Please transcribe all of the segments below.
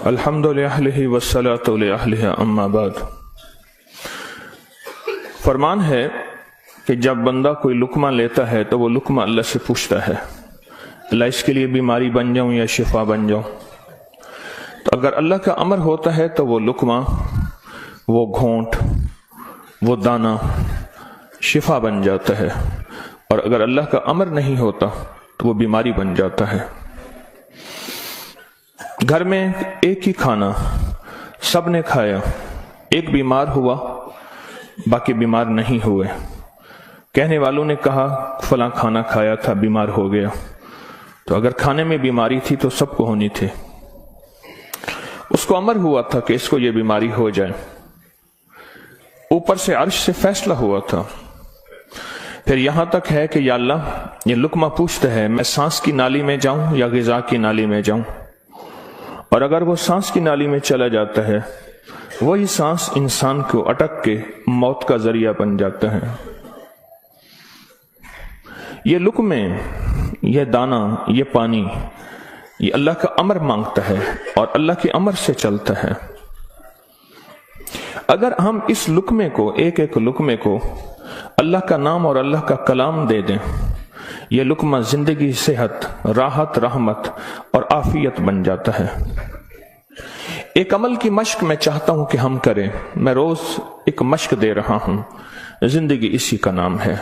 अल्हम्दुलिल्लाह वस्सलातु लिअहलिहा अम्मा बाद। फरमान है कि जब बंदा कोई लुकमा लेता है तो वो लुकमा अल्लाह से पूछता है, अल्लाह इसके लिए बीमारी बन जाऊं या शिफा बन जाऊं। तो अगर अल्लाह का अमर होता है तो वो लुकमा, वो घोंट, वो दाना शिफा बन जाता है, और अगर अल्लाह का अमर नहीं होता तो वो बीमारी बन जाता है। घर में एक ही खाना सब ने खाया, एक बीमार हुआ बाकी बीमार नहीं हुए। कहने वालों ने कहा फलां खाना खाया था बीमार हो गया, तो अगर खाने में बीमारी थी तो सबको होनी थी। उसको अमर हुआ था कि इसको ये बीमारी हो जाए, ऊपर से अर्श से फैसला हुआ था। फिर यहां तक है कि या अल्लाह ये लुकमा पूछता है मैं सांस की नाली में जाऊं या ग़िज़ा की नाली में जाऊं, और अगर वो सांस की नाली में चला जाता है वही सांस इंसान को अटक के मौत का जरिया बन जाता है। ये लुकमे, ये दाना, ये पानी, ये अल्लाह का अमर मांगता है और अल्लाह के अमर से चलता है। अगर हम इस लुकमे को, एक एक लुकमे को अल्लाह का नाम और अल्लाह का कलाम दे दें, ये लुकमा जिंदगी, सेहत, राहत, रहमत और आफियत बन जाता है। एक अमल की मश्क मैं चाहता हूं कि हम करें। मैं रोज एक मश्क दे रहा हूं, जिंदगी इसी का नाम है।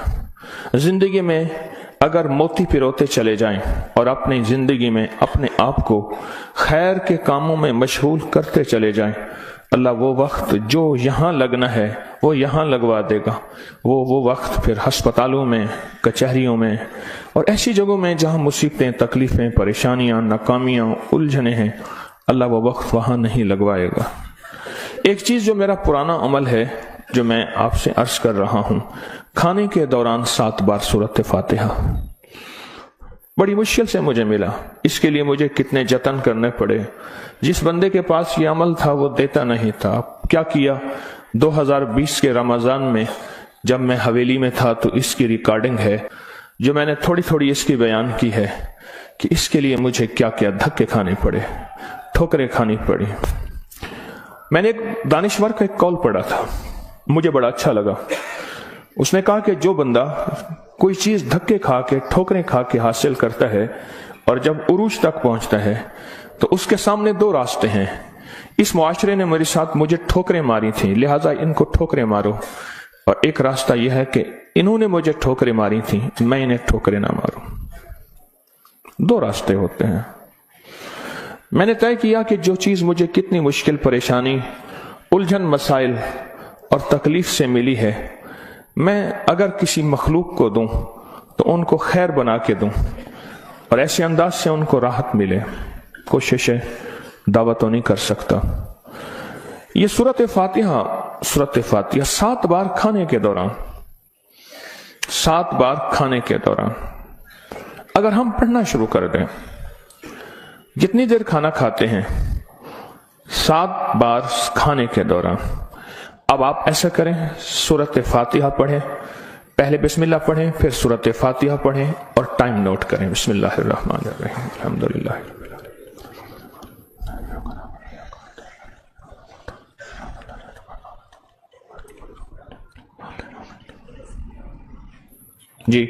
जिंदगी में अगर मोती पिरोते चले जाएं और अपनी जिंदगी में अपने आप को खैर के कामों में मशगूल करते चले जाएं, अल्लाह वो वक्त जो यहां लगना है वो यहां लगवा देगा। वो वक्त फिर अस्पतालों में, कचहरियों में और ऐसी जगहों में जहां मुसीबतें, तकलीफें, परेशानियां, नाकामियां, उलझने हैं, अल्लाह वो वक्त वहां नहीं लगवाएगा। एक चीज जो मेरा पुराना अमल है, जो मैं आपसे अर्ज कर रहा हूं, खाने के दौरान 7 बार सूरत फातिहा। बड़ी मुश्किल से मुझे मिला, इसके लिए मुझे कितने जतन करने पड़े। जिस बंदे के पास ये अमल था वो देता नहीं था। क्या किया, 2020 के रमजान में जब मैं हवेली में था तो इसकी रिकॉर्डिंग है जो मैंने थोड़ी थोड़ी इसकी बयान की है कि इसके लिए मुझे क्या क्या धक्के खाने पड़े, ठोकरें खानी पड़ी। मैंने एक दानिश्वर का एक कॉल पढ़ा था, मुझे बड़ा अच्छा लगा। उसने कहा कि जो बंदा कोई चीज धक्के खा के, ठोकरें खा के हासिल करता है और जब उरूज तक पहुंचता है तो उसके सामने 2 रास्ते हैं। इस मुआशरे ने मेरे साथ मुझे ठोकरें मारी थी, लिहाजा इनको ठोकरें मारो, और एक रास्ता यह है कि इन्होंने मुझे ठोकरें मारी थी, मैं इन्हें ठोकरें ना मारूं। 2 रास्ते होते हैं। मैंने तय किया कि जो चीज मुझे कितनी मुश्किल, परेशानी, उलझन, मसाइल और तकलीफ से मिली है, मैं अगर किसी मखलूक को दूं तो उनको खैर बना के दूं और ऐसे अंदाज से उनको राहत मिले। कोशिश है, दावा तो नहीं कर सकता। ये सूरत फातिहा 7 बार खाने के दौरान, 7 बार खाने के दौरान अगर हम पढ़ना शुरू कर दें, जितनी देर खाना खाते हैं 7 बार खाने के दौरान। अब आप ऐसा करें, सूरत फातिहा पढ़ें, पहले बिस्मिल्लाह पढ़ें, फिर सूरत फातिहा पढ़ें और टाइम नोट करें। बिस्मिल्लाहिर्रहमानिर्रहीम, अल्हम्दुलिल्लाह। जी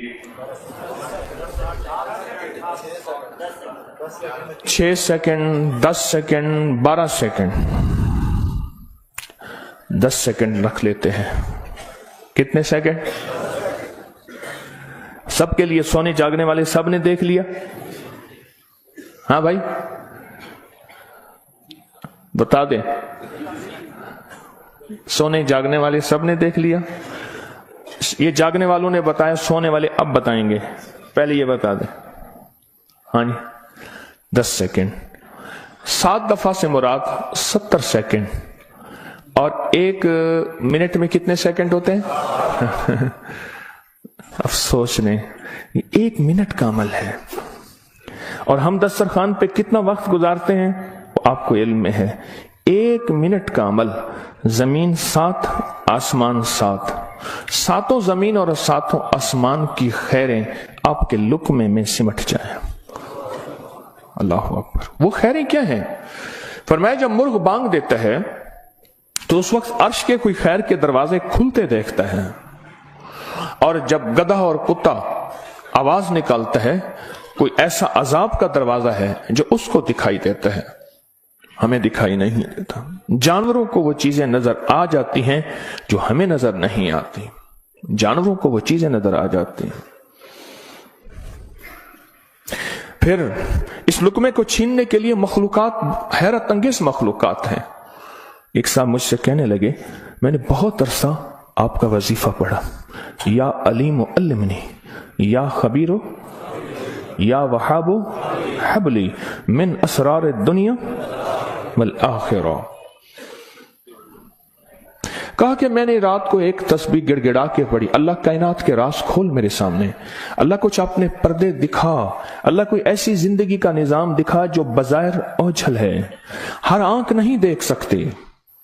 6 सेकंड, 10 सेकंड, 12 सेकंड, 10 सेकंड रख लेते हैं। कितने सेकंड? सबके लिए, सोने जागने वाले सब ने देख लिया? हाँ भाई बता दें, सोने जागने वाले सब ने देख लिया? ये जागने वालों ने बताया, सोने वाले अब बताएंगे, पहले ये बता दें। हाँ जी, 10 सेकंड। 7 दफा से मुराद 70 सेकंड, और 1 मिनट में कितने सेकंड होते हैं? अफसोस ने, 1 मिनट का अमल है, और हम दस्तरखान पे कितना वक्त गुजारते हैं वो आपको इल्म में है। 1 मिनट का अमल, जमीन 7, आसमान 7, 7 जमीन और 7 आसमान की खैरें आपके लुक्मे में सिमट जाए। अल्लाह अकबर। वो खैरें क्या हैं? फरमाया जब मुर्ग बांग देता है तो उस वक्त अर्श के कोई खैर के दरवाजे खुलते देखता है, और जब गधा और कुत्ता आवाज निकालता है कोई ऐसा अजाब का दरवाजा है जो उसको दिखाई देता है, हमें दिखाई नहीं देता। जानवरों को वो चीजें नजर आ जाती हैं जो हमें नजर नहीं आती, जानवरों को वो चीजें नजर आ जाती हैं। फिर इस लुकमे को छीनने के लिए मखलूकात हैरत अंगेज मखलूकात हैं। एक साहब मुझसे कहने लगे, मैंने बहुत अरसा आपका वजीफा पढ़ा, या अलीम अल्लिमनी, या खबीरो, या वहाबो हबली मिन असरार दुनिया वल आखिरा। कहा कि मैंने रात को एक तस्बीह गिड़गिड़ा के पढ़ी, अल्लाह कायनात के राज खोल मेरे सामने, अल्लाह कुछ अपने पर्दे दिखा, अल्लाह कोई ऐसी जिंदगी का निजाम दिखा जो बज़ाहिर ओझल है, हर आंख नहीं देख सकती।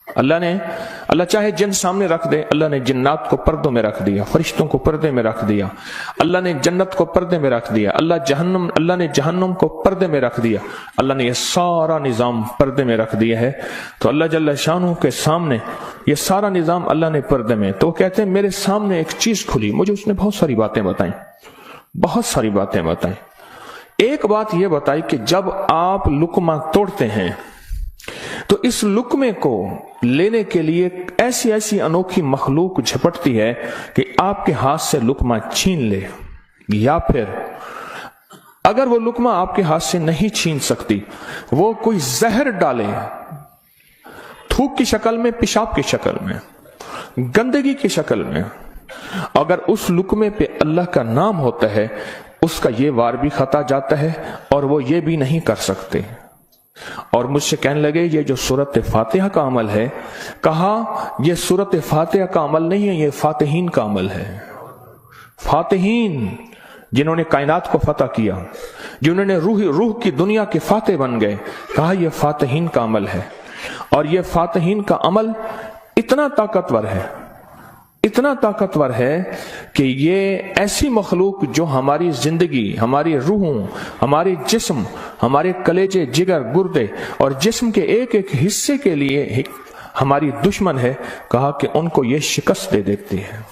अल्लाह चाहे जिन सामने रख दे, अल्लाह ने जिन्नात को पर्दों में रख दिया, फरिश्तों को पर्दे में रख दिया, अल्लाह ने जन्नत को पर्दे में रख दिया, अल्लाह ने जहन्नम को पर्दे में रख दिया, अल्लाह ने ये सारा निजाम पर्दे में रख दिया है। तो अल्लाह जल्ल शानहू के सामने ये सारा निजाम अल्लाह ने पर्दे में। तो कहते हैं मेरे सामने एक चीज खुली, मुझे उसने बहुत सारी बातें बताई, बहुत सारी बातें बताई। एक बात यह बताई कि जब आप लुकमा तोड़ते हैं तो इस लुकमे को लेने के लिए ऐसी ऐसी अनोखी मखलूक झपटती है कि आपके हाथ से लुकमा छीन ले, या फिर अगर वो लुकमा आपके हाथ से नहीं छीन सकती, वो कोई जहर डाले, थूक की शक्ल में, पेशाब की शक्ल में, गंदगी की शक्ल में। अगर उस लुकमे पे अल्लाह का नाम होता है, उसका ये वार भी खता जाता है और वो ये भी नहीं कर सकते। और मुझसे कहने लगे ये जो सूरत फातिहा का अमल है, कहा ये सूरत फातिहा का अमल नहीं है, ये फातिहीन का अमल है। फातिहीन जिन्होंने कायनात को फतह किया, जिन्होंने रूह की दुनिया के फातिह बन गए, कहा यह फातिहीन का अमल है। और यह फातिहीन का अमल इतना ताकतवर है, इतना ताकतवर है कि ये ऐसी मखलूक जो हमारी जिंदगी, हमारी रूहों, हमारे जिस्म, हमारे कलेजे, जिगर, गुर्दे और जिस्म के एक एक हिस्से के लिए हमारी दुश्मन है, कहा कि उनको ये शिकस्त दे देती है,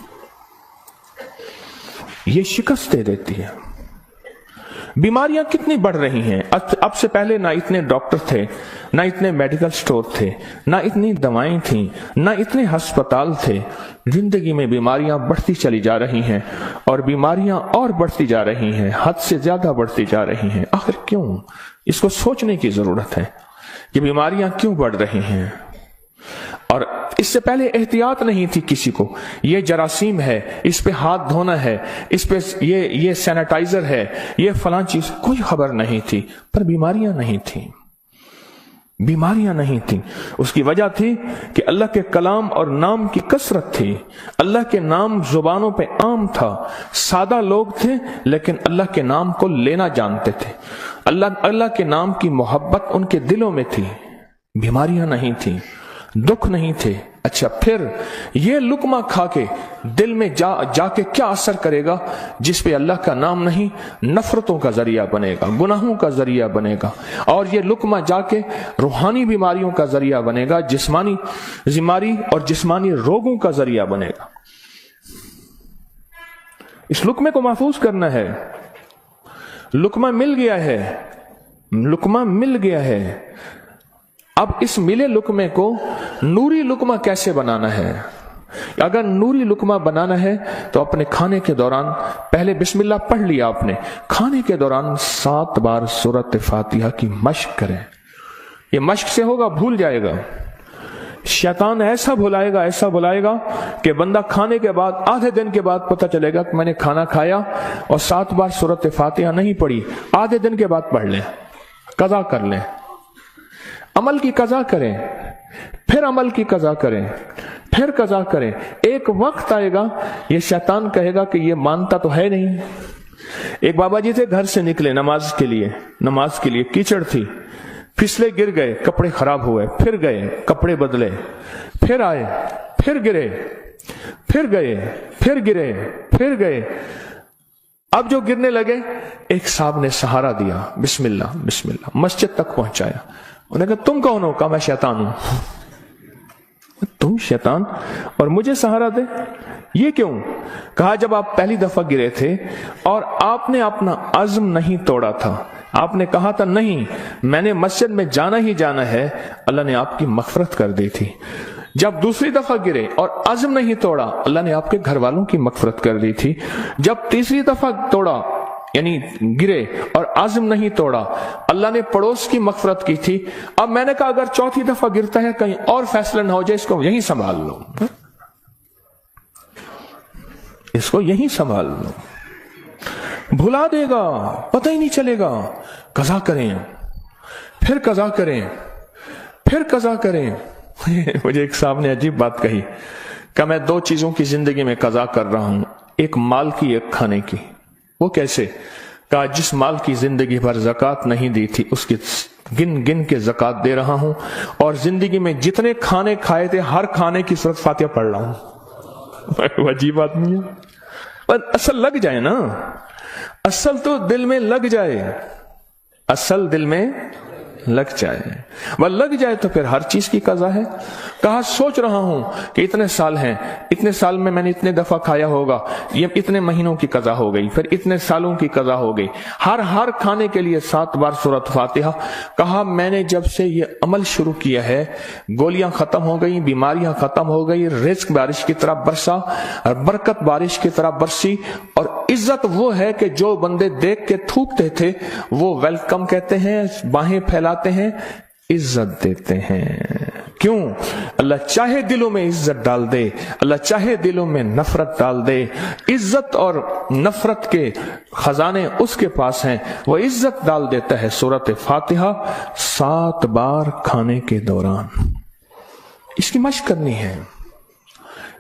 ये शिकस्त दे देती है। बीमारियां कितनी बढ़ रही हैं। अब से पहले ना इतने डॉक्टर थे, ना इतने मेडिकल स्टोर थे, ना इतनी दवाएं थीं, ना इतने अस्पताल थे। जिंदगी में बीमारियां बढ़ती चली जा रही हैं, और बीमारियां और बढ़ती जा रही हैं, हद से ज्यादा बढ़ती जा रही हैं। आखिर क्यों? इसको सोचने की जरूरत है कि बीमारियां क्यों बढ़ रही हैं। और इससे पहले एहतियात नहीं थी किसी को, ये जरासीम है, इस पे हाथ धोना है, इस पे ये सैनिटाइजर है, ये फलां चीज, कोई खबर नहीं थी। पर बीमारियां नहीं थी, बीमारियां नहीं थी। उसकी वजह थी कि अल्लाह के कलाम और नाम की कसरत थी। अल्लाह के नाम जुबानों पे आम था, सादा लोग थे लेकिन अल्लाह के नाम को लेना जानते थे। अल्लाह के नाम की मोहब्बत उनके दिलों में थी। बीमारियां नहीं थी, दुख नहीं थे। अच्छा, फिर ये लुकमा खा के दिल में जाके क्या असर करेगा जिस पे अल्लाह का नाम नहीं, नफरतों का जरिया बनेगा, गुनाहों का जरिया बनेगा। और ये लुकमा जाके रूहानी बीमारियों का जरिया बनेगा, जिस्मानी बीमारी और जिस्मानी रोगों का जरिया बनेगा। इस लुकमे को महफूज करना है। लुकमा मिल गया है, लुकमा मिल गया है। अब इस मिले लुकमे को नूरी लुकमा कैसे बनाना है? अगर नूरी लुकमा बनाना है तो अपने खाने के दौरान पहले बिस्मिल्लाह पढ़ लिया आपने, खाने के दौरान 7 बार सूरत फातिहा की मश्क करें। ये मश्क से होगा, भूल जाएगा। शैतान ऐसा भुलाएगा कि बंदा खाने के बाद आधे दिन के बाद पता चलेगा कि मैंने खाना खाया और 7 बार सूरत फातिहा नहीं पढ़ी। आधे दिन के बाद पढ़ लें, कज़ा कर लें, अमल की कज़ा करें, फिर अमल की कज़ा करें, फिर कज़ा करें। एक वक्त आएगा ये शैतान कहेगा कि ये मानता तो है नहीं। एक बाबा जी थे, घर से निकले नमाज के लिए कीचड़ थी, फिसले, गिर गए, कपड़े खराब हुए, फिर गए, कपड़े बदले, फिर आए, फिर गिरे, फिर गए, फिर गिरे, फिर गए। अब जो गिरने लगे, एक साहब ने सहारा दिया, बिस्मिल्लाह बिस्मिल्लाह, मस्जिद तक पहुंचाया। उन्होंने कहा तुम कौन हो? कहा मैं शैतान हूं। तुम शैतान और मुझे सहारा दे, ये क्यों? कहा जब आप पहली दफा गिरे थे और आपने अपना अज़्म नहीं तोड़ा था, आपने कहा था नहीं मैंने मस्जिद में जाना ही जाना है, अल्लाह ने आपकी मग़फ़िरत कर दी थी। जब दूसरी दफा गिरे और अज़्म नहीं तोड़ा, अल्लाह ने आपके घर वालों की मग़फ़िरत कर दी थी। जब तीसरी दफा तोड़ा यानी गिरे और आज़म नहीं तोड़ा, अल्लाह ने पड़ोस की मग़फ़िरत की थी। अब मैंने कहा अगर चौथी दफा गिरता है कहीं और फैसला ना हो जाए, इसको यहीं संभाल लो, इसको यहीं संभाल लो, भुला देगा, पता ही नहीं चलेगा। कज़ा करें, फिर कज़ा करें, फिर कज़ा करें। मुझे एक साहब ने अजीब बात कही कि मैं दो चीजों की जिंदगी में कज़ा कर रहा हूं, एक माल की, एक खाने की। वो कैसे? कहा जिस माल की जिंदगी भर ज़कात नहीं दी थी उसकी गिन गिन के ज़कात दे रहा हूं, और जिंदगी में जितने खाने खाए थे हर खाने की सूरत फातिहा पढ़ रहा हूं। अजीब आदमी है, पर असल लग जाए ना, असल तो दिल में लग जाए, असल दिल में लग जाए, वह लग जाए तो फिर हर चीज की कज़ा है। कहा सोच रहा हूं कि इतने साल हैं, इतने साल में मैंने इतने दफा खाया होगा, ये इतने महीनों की कज़ा हो गई, फिर इतने सालों की कज़ा हो गई, हर खाने के लिए 7 बार सूरत फातिहा। कहा मैंने जब से ये अमल शुरू किया है, गोलियां खत्म हो गई, बीमारियां खत्म हो गई, रिज़्क बारिश की तरह बरसा, बरकत बारिश की तरह बरसी, और इज्जत वो है कि जो बंदे देख के थूकते थे वो वेलकम कहते हैं, बाहें फैलाते हैं, इज्जत देते हैं। क्यों? अल्लाह चाहे दिलों में इज्जत डाल दे, अल्लाह चाहे दिलों में नफरत डाल दे। इज्जत और नफरत के खजाने उसके पास हैं, वो इज्जत डाल देता है। सूरत फातिहा 7 बार खाने के दौरान। इसकी मश्क करनी है,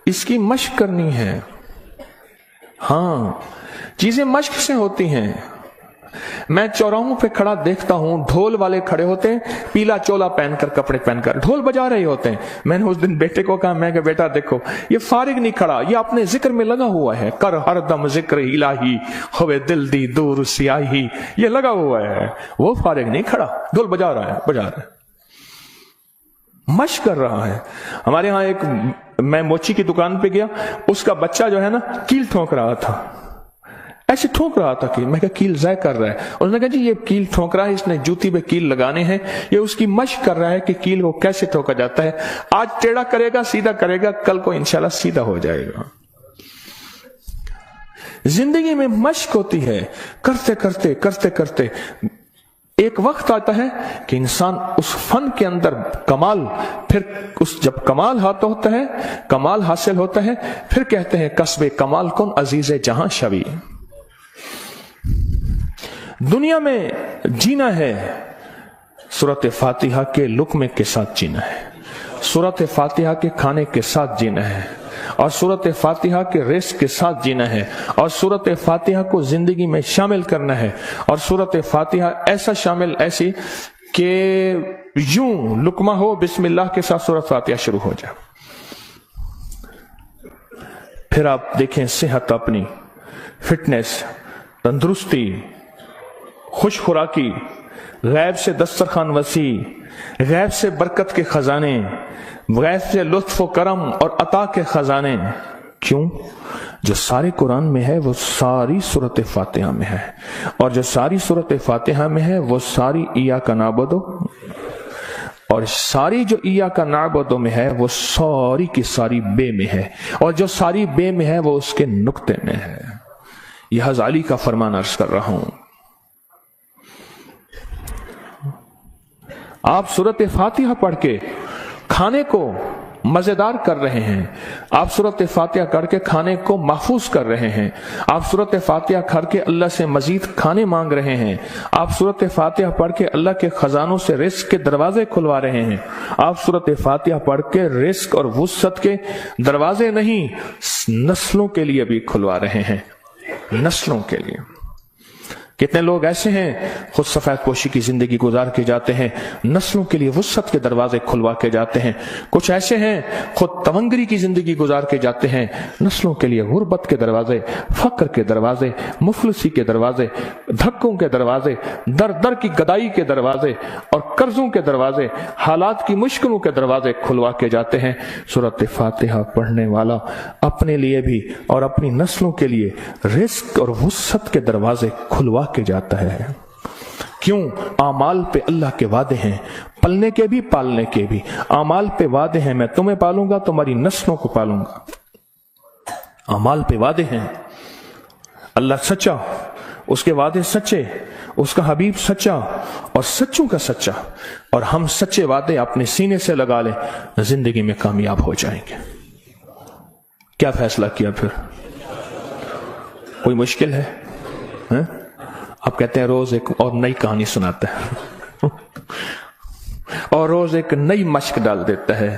इसकी मश्क करनी है। हाँ, चीजें मश्क से होती हैं। मैं चौराहों पे खड़ा देखता हूं, ढोल वाले खड़े होते हैं, पीला चोला पहनकर, कपड़े पहनकर ढोल बजा रहे होते हैं। मैंने उस दिन बेटे को कहा, मैं कहा बेटा देखो ये फारिग नहीं खड़ा, ये अपने जिक्र में लगा हुआ है। कर हर दम जिक्र इलाही होवे दिल दी दूर सियाही, ये लगा हुआ है, वो फारिग नहीं खड़ा, ढोल बजा रहा है, बजा रहा है, मश्क कर रहा है। हमारे यहाँ मैं मोची की दुकान पे गया, उसका बच्चा जो है ना कील ठोक रहा था, ऐसे ठोक रहा था कील। मैं कहा कील ज़ाय कर रहा है, उसने कहा जी ये कील ठोक रहा है, इसने जूती पे कील लगाने हैं, ये उसकी मश्क कर रहा है कि कील को कैसे ठोका जाता है। आज टेढ़ा करेगा, सीधा करेगा, कल को इंशाल्लाह सीधा हो जाएगा। जिंदगी में मश्क होती है, करते करते करते करते एक वक्त आता है कि इंसान उस फन के अंदर कमाल, फिर उस जब कमाल हाथ होता है, कमाल हासिल होता है, फिर कहते हैं कस्बे कमाल कौन अजीज जहां शवी। दुनिया में जीना है, सूरत फातिहा के लुक्मे के साथ जीना है, सूरत फातिहा के खाने के साथ जीना है, और सूरत फातिहा के रिज़्क के साथ जीना है, और सूरत फातिहा को जिंदगी में शामिल करना है। और सूरत फातिहा ऐसा शामिल, ऐसी कि यूं लुकमा हो, बिस्मिल्लाह के साथ सूरत फातिहा शुरू हो जाए। फिर आप देखें सेहत, अपनी फिटनेस, तंदुरुस्ती, खुश खुराकी, गैब से दस्तरखान वसी, गैब से बरकत के खजाने, गैब से लुत्फ व करम और अता के खजाने। क्यों? जो सारे कुरान में है वो सारी सूरत फातिहा में है, और जो सारी सूरत फातिहा में है वो सारी इय्याका नअबुदु, और सारी जो इय्याका नअबुदु में है वो सारी की सारी बे में है, और जो सारी बे में है वो उसके नुक्ते में है। यह हज़ाली का फरमान अर्ज कर रहा हूं। आप सूरत फातिहा पढ़ के खाने को मजेदार कर रहे हैं, आप सूरत फातिहा पढ़ के खाने को महफूज कर रहे हैं, आप सूरत फातिहा पढ़ के अल्लाह से मजीद खाने मांग रहे हैं, आप सूरत फातिहा पढ़ के अल्लाह के खजानों से रिज़्क के दरवाजे खुलवा रहे हैं, आप सूरत फातिहा पढ़ के रिज़्क और वुसअत के दरवाजे नहीं नस्लों के लिए भी खुलवा रहे हैं, नस्लों के लिए। کتنے لوگ ایسے ہیں خود سفید پوشی کی زندگی گزار کے جاتے ہیں، نسلوں کے لیے وسعت کے دروازے کھلوا کے جاتے ہیں. کچھ ایسے ہیں خود تونگری کی زندگی گزار کے جاتے ہیں، نسلوں کے لیے غربت کے دروازے، فقر کے دروازے، مفلسی کے دروازے، دھکوں کے دروازے، در در کی گدائی کے دروازے اور قرضوں کے دروازے، حالات کی مشکلوں کے دروازے کھلوا کے جاتے ہیں. سورۃ فاتحہ پڑھنے والا اپنے لیے بھی اور اپنی نسلوں کے لیے رزق اور وسعت کے دروازے کھلوا کے جاتا ہے. کیوں؟ اعمال پہ اللہ کے وعدے ہیں، پلنے کے بھی پالنے کے بھی. اعمال پہ وعدے ہیں، میں تمہیں پالوں گا، تمہاری نسلوں کو پالوں گا. اعمال پہ وعدے ہیں. اللہ سچا، اس کے وعدے سچے، اس کا حبیب سچا اور سچوں کا سچا، اور ہم سچے وعدے اپنے سینے سے لگا لیں، زندگی میں کامیاب ہو جائیں گے. کیا فیصلہ کیا پھر؟ کوئی مشکل ہے؟ آپ کہتے ہیں روز ایک اور نئی کہانی سناتا ہے اور روز ایک نئی مشق ڈال دیتا ہے،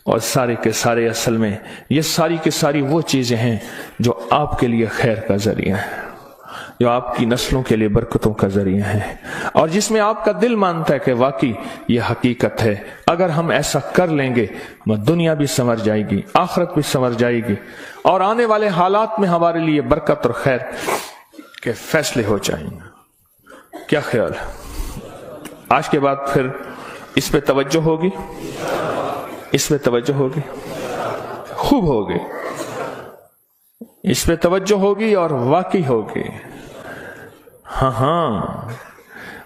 اور سارے کے سارے اصل میں یہ ساری کی ساری وہ چیزیں ہیں جو آپ کے لیے خیر کا ذریعہ ہے، جو آپ کی نسلوں کے لیے برکتوں کا ذریعہ ہے، اور جس میں آپ کا دل مانتا ہے کہ واقعی یہ حقیقت ہے. اگر ہم ایسا کر لیں گے دنیا بھی سنور جائے گی، آخرت بھی سنور جائے گی، اور آنے والے حالات میں ہمارے لیے برکت اور خیر کے فیصلے ہو جائیں گے. کیا خیال ہے؟ آج کے بعد پھر اس پہ توجہ ہوگی، اس پہ توجہ ہوگی، خوب ہوگی، اس پہ توجہ ہوگی اور واقعی ہوگی. ہاں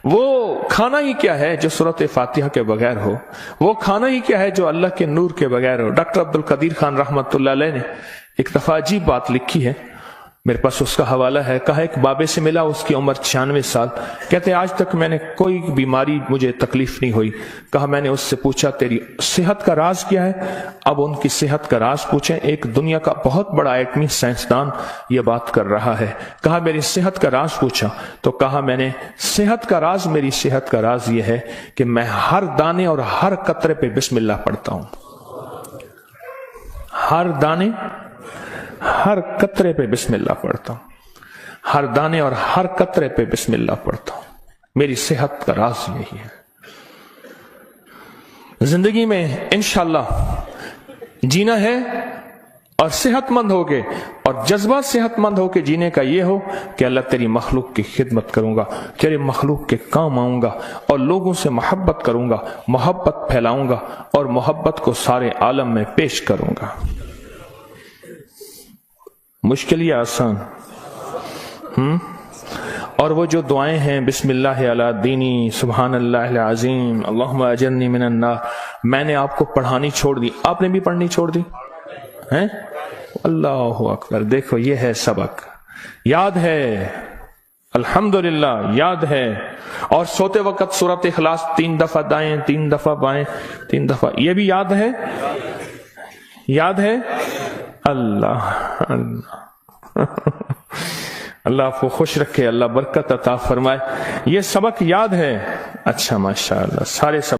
وہ کھانا ہی کیا ہے جو سورۃ فاتحہ کے بغیر ہو، وہ کھانا ہی کیا ہے جو اللہ کے نور کے بغیر ہو. ڈاکٹر عبد القدیر خان رحمۃ اللہ علیہ نے ایک دفعہ عجیب بات لکھی ہے، میرے پاس اس کا حوالہ ہے. کہا ایک بابے سے ملا، اس کی عمر 96 سال. کہتے آج تک میں نے کوئی بیماری مجھے تکلیف نہیں ہوئی. کہا میں نے اس سے پوچھا تیری صحت کا راز کیا ہے؟ اب ان کی صحت کا راز پوچھیں، ایک دنیا کا بہت بڑا ایٹمی سائنسدان یہ بات کر رہا ہے. کہا میری صحت کا راز پوچھا تو کہا میں نے صحت کا راز، میری صحت کا راز یہ ہے کہ میں ہر دانے اور ہر قطرے پہ بسم اللہ پڑھتا ہوں. ہر دانے، ہر قطرے پہ بسم اللہ پڑھتا ہوں، ہر دانے اور ہر قطرے پہ بسم اللہ پڑھتا ہوں. میری صحت کا راز یہی ہے. زندگی میں انشاءاللہ جینا ہے اور صحت مند ہو کے، اور جذبہ صحت مند ہو کے جینے کا یہ ہو کہ اللہ تیری مخلوق کی خدمت کروں گا، تیرے مخلوق کے کام آؤں گا، اور لوگوں سے محبت کروں گا، محبت پھیلاؤں گا، اور محبت کو سارے عالم میں پیش کروں گا. مشکل یا آسان؟ اور وہ جو دعائیں ہیں بسم اللہ علی دینی، سبحان اللہ العظیم، اللہم اجرنی من النار، میں نے آپ کو پڑھانی چھوڑ دی، آپ نے بھی پڑھنی چھوڑ دی ہیں؟ اللہ اکبر. دیکھو یہ ہے سبق، یاد ہے الحمدللہ، یاد ہے. اور سوتے وقت سورۃ اخلاص 3 دفعہ دائیں، 3 دفعہ بائیں، 3 دفعہ، یہ بھی یاد ہے، یاد ہے. اللہ اللہ اللہ آپ کو خوش رکھے، اللہ برکت عطا فرمائے. یہ سبق یاد ہے؟ اچھا ماشاءاللہ، سارے سبق